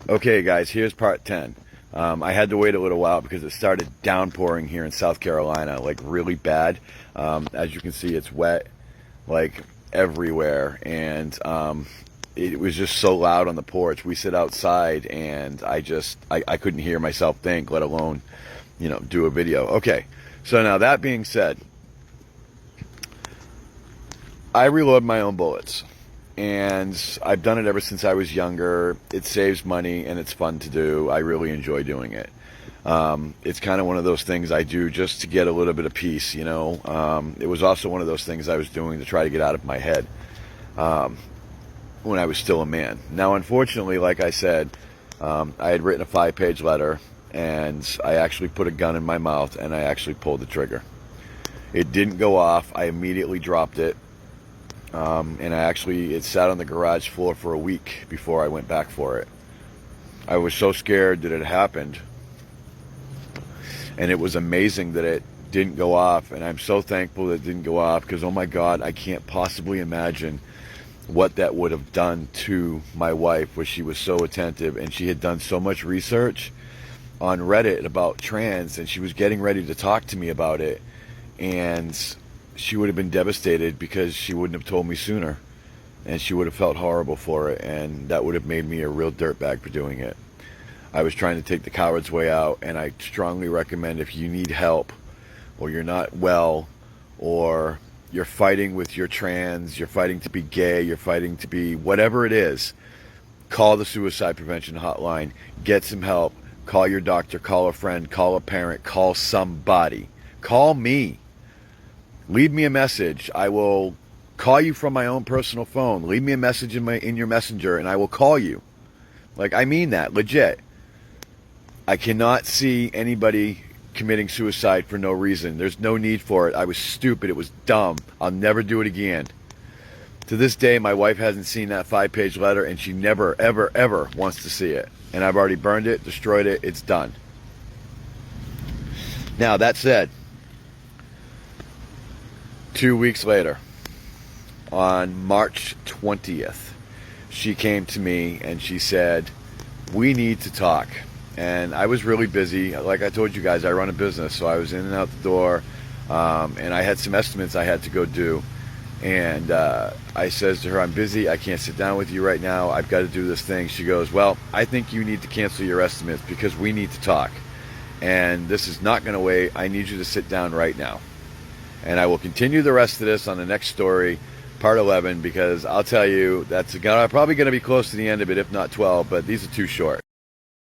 Okay, guys, here's part 10. I had to wait a little while because it started downpouring here in South Carolina, like really bad. As you can see, it's wet, like everywhere, and it was just so loud on the porch. We sit outside, and I couldn't hear myself think, let alone, do a video. Okay, so now that being said, I reload my own bullets. And I've done it ever since I was younger. It saves money and it's fun to do. I really enjoy doing it. It's kind of one of those things I do just to get a little bit of peace, It was also one of those things I was doing to try to get out of my head when I was still a man. Now, unfortunately, like I said, I had written a 5-page letter and I actually put a gun in my mouth and I actually pulled the trigger. It didn't go off. I immediately dropped it. And it sat on the garage floor for a week before I went back for it. I was so scared that it happened. And it was amazing that it didn't go off. And I'm so thankful that it didn't go off because, oh my God, I can't possibly imagine what that would have done to my wife, where she was so attentive and she had done so much research on Reddit about trans, and she was getting ready to talk to me about it. And she would have been devastated because she wouldn't have told me sooner, and she would have felt horrible for it, and that would have made me a real dirtbag for doing it. I was trying to take the coward's way out, and I strongly recommend, if you need help or you're not well, or you're fighting with your trans, you're fighting to be gay, you're fighting to be whatever it is, call the suicide prevention hotline, get some help, call your doctor, call a friend, call a parent, call somebody, call me. Leave me a message. I will call you from my own personal phone. Leave me a message in your messenger and I will call you. Like, I mean that, legit. I cannot see anybody committing suicide for no reason. There's no need for it. I was stupid. It was dumb. I'll never do it again. To this day, my wife hasn't seen that 5-page letter, and she never, ever, ever wants to see it. And I've already burned it, destroyed it. It's done. Now, that said, 2 weeks later, on March 20th, she came to me and she said, we need to talk. And I was really busy. Like I told you guys, I run a business, so I was in and out the door, and I had some estimates I had to go do. And I says to her, I'm busy, I can't sit down with you right now, I've got to do this thing. She goes, well, I think you need to cancel your estimates because we need to talk. And this is not going to wait. I need you to sit down right now. And I will continue the rest of this on the next story, part 11, because I'll tell you, that's probably going to be close to the end of it, if not 12, but these are too short.